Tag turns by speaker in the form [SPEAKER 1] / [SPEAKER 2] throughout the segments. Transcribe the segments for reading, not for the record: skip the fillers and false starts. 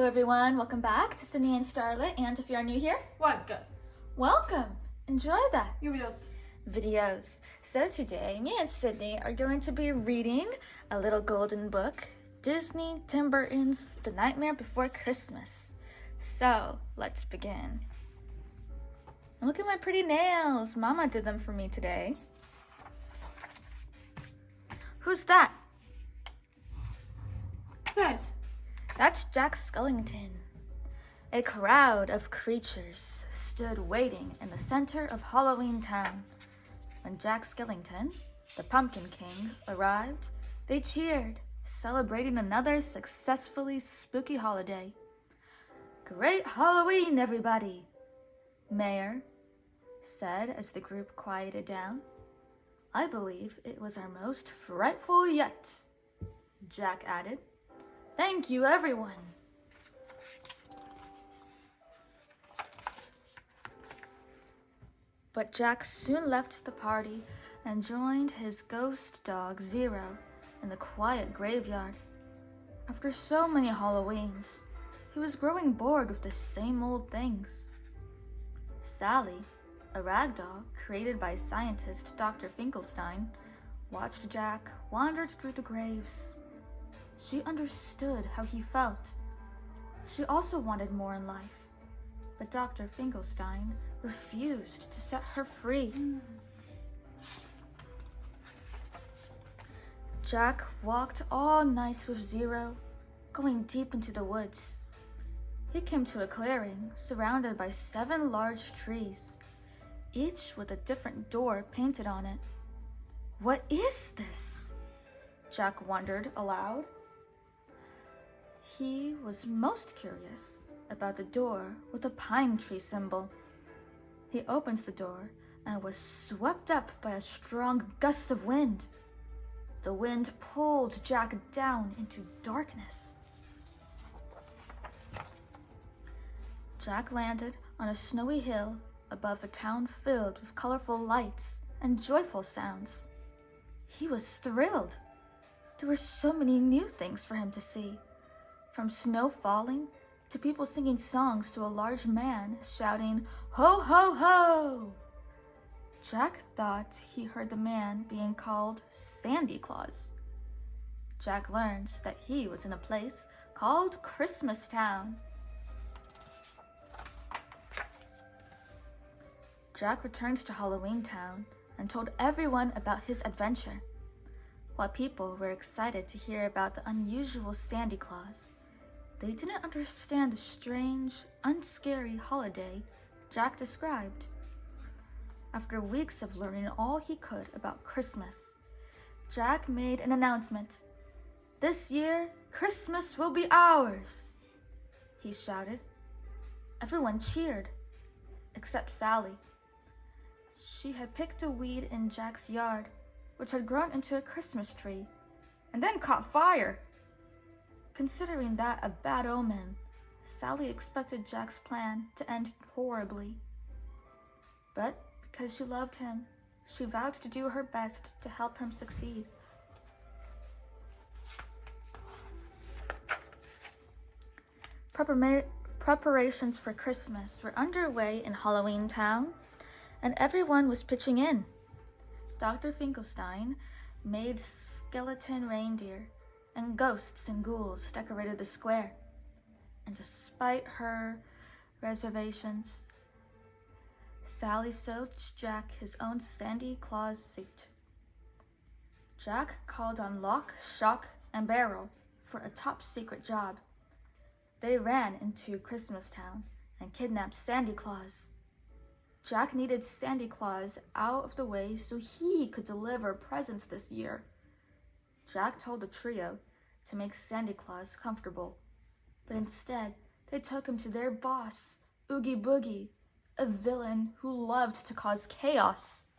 [SPEAKER 1] Hello everyone, welcome back to Sydney and Starlet, and if you are new here,
[SPEAKER 2] welcome.
[SPEAKER 1] Enjoy that.
[SPEAKER 2] Videos.
[SPEAKER 1] So today, me and Sydney are going to be reading a little golden book, Disney Tim Burton's The Nightmare Before Christmas. So, let's begin. Look at my pretty nails. Mama did them for me today. Who's that?
[SPEAKER 2] Science.
[SPEAKER 1] That's Jack Skellington. A crowd of creatures stood waiting in the center of Halloween Town. When Jack Skellington, the Pumpkin King, arrived, they cheered, celebrating another successfully spooky holiday. Great Halloween, everybody, Mayor said as the group quieted down. I believe it was our most frightful yet, Jack added. Thank you, everyone. But Jack soon left the party and joined his ghost dog Zero in the quiet graveyard. After so many Halloweens, he was growing bored with the same old things. Sally, a ragdoll created by scientist Dr. Finkelstein, watched Jack wander through the graves. She understood how he felt. She also wanted more in life, but Dr. Finkelstein refused to set her free. Jack walked all night with Zero, going deep into the woods. He came to a clearing surrounded by 7 large trees, each with a different door painted on it. What is this? Jack wondered aloud. He was most curious about the door with the pine tree symbol. He opened the door and was swept up by a strong gust of wind. The wind pulled Jack down into darkness. Jack landed on a snowy hill above a town filled with colorful lights and joyful sounds. He was thrilled. There were so many new things for him to see, from snow falling to people singing songs to a large man shouting, "Ho, ho, ho!" Jack thought he heard the man being called Sandy Claus. Jack learned that he was in a place called Christmas Town. Jack returned to Halloween Town and told everyone about his adventure. While people were excited to hear about the unusual Sandy Claus, they didn't understand the strange, unscary holiday Jack described. After weeks of learning all he could about Christmas, Jack made an announcement. This year, Christmas will be ours, he shouted. Everyone cheered, except Sally. She had picked a weed in Jack's yard, which had grown into a Christmas tree, and then caught fire. Considering that a bad omen, Sally expected Jack's plan to end horribly. But because she loved him, she vowed to do her best to help him succeed. Preparations for Christmas were underway in Halloween Town, and everyone was pitching in. Dr. Finkelstein made skeleton reindeer, and ghosts and ghouls decorated the square. And despite her reservations, Sally sewed Jack his own Sandy Claus suit. Jack called on Lock, Shock, and Barrel for a top-secret job. They ran into Christmas Town and kidnapped Sandy Claus. Jack needed Sandy Claus out of the way so he could deliver presents this year. Jack told the trio to make Sandy Claus comfortable, but instead they took him to their boss, Oogie Boogie, a villain who loved to cause chaos.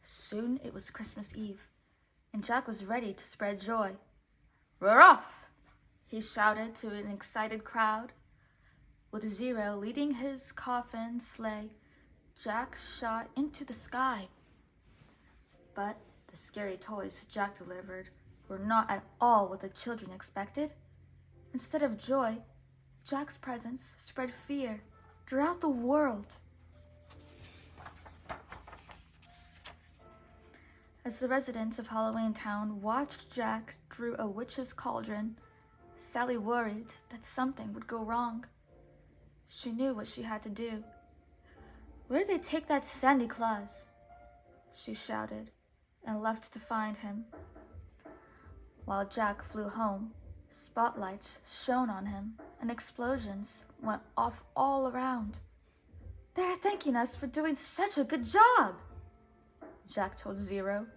[SPEAKER 1] Soon it was Christmas Eve, and Jack was ready to spread joy. "We're off!" he shouted to an excited crowd. With Zero leading his coffin sleigh, Jack shot into the sky. But the scary toys Jack delivered were not at all what the children expected. Instead of joy, Jack's presence spread fear throughout the world. As the residents of Halloween Town watched Jack through a witch's cauldron, Sally worried that something would go wrong. She knew what she had to do. "Where did they take that Sandy Claus?" she shouted, and left to find him. While Jack flew home, spotlights shone on him, and explosions went off all around. "They're thanking us for doing such a good job," Jack told Zero,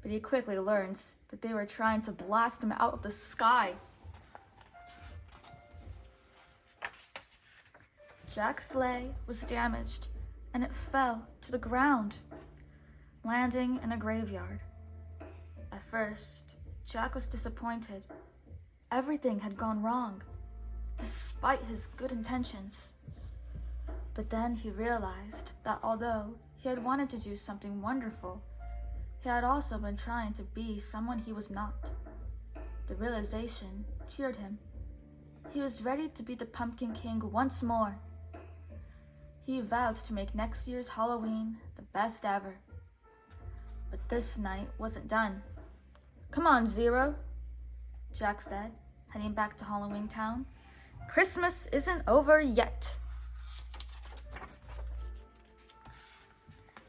[SPEAKER 1] but he quickly learned that they were trying to blast him out of the sky. Jack's sleigh was damaged, and it fell to the ground, landing in a graveyard. At first, Jack was disappointed. Everything had gone wrong, despite his good intentions. But then he realized that although he had wanted to do something wonderful, he had also been trying to be someone he was not. The realization cheered him. He was ready to be the Pumpkin King once more. He vowed to make next year's Halloween the best ever. But this night wasn't done. "Come on, Zero," Jack said, heading back to Halloween Town. "Christmas isn't over yet."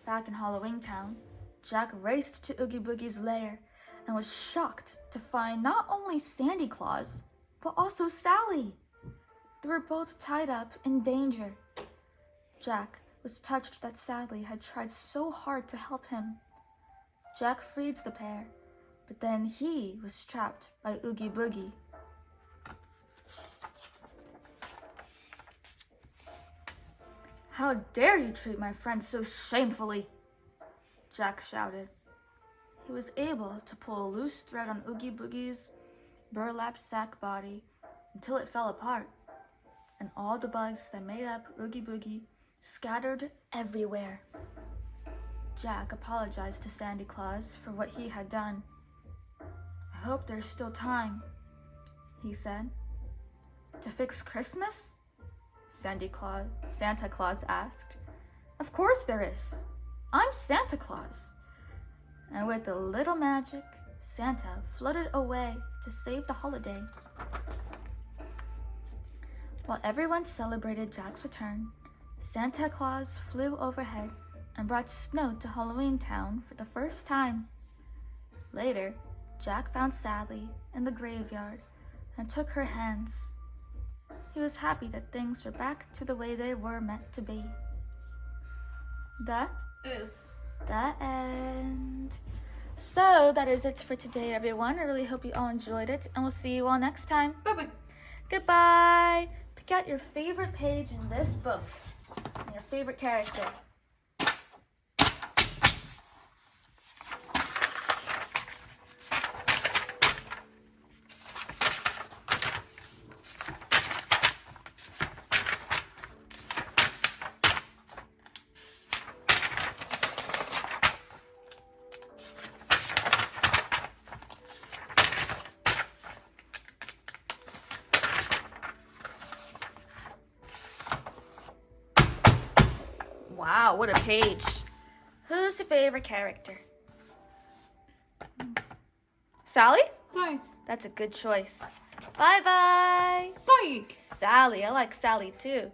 [SPEAKER 1] Back in Halloween Town, Jack raced to Oogie Boogie's lair and was shocked to find not only Sandy Claus, but also Sally. They were both tied up in danger. Jack was touched that Sally had tried so hard to help him. Jack freed the pair, but then he was trapped by Oogie Boogie. "How dare you treat my friend so shamefully!" Jack shouted. He was able to pull a loose thread on Oogie Boogie's burlap sack body until it fell apart, and all the bugs that made up Oogie Boogie scattered everywhere. Jack apologized to Sandy Claus for what he had done. "I hope there's still time," he said. "To fix Christmas?" Santa Claus asked. "Of course there is. I'm Santa Claus." And with a little magic, Santa floated away to save the holiday. While everyone celebrated Jack's return, Santa Claus flew overhead and brought snow to Halloween Town for the first time. Later, Jack found Sally in the graveyard and took her hands. He was happy that things were back to the way they were meant to be. That is the end. So that is it for today, everyone. I really hope you all enjoyed it, and we'll see you all next time.
[SPEAKER 2] Bye-bye.
[SPEAKER 1] Goodbye. Pick out your favorite page in this book and your favorite character. Wow, what a page. Who's your favorite character? Sally?
[SPEAKER 2] Size.
[SPEAKER 1] That's a good choice. Bye-bye.
[SPEAKER 2] Psych.
[SPEAKER 1] Sally. I like Sally too.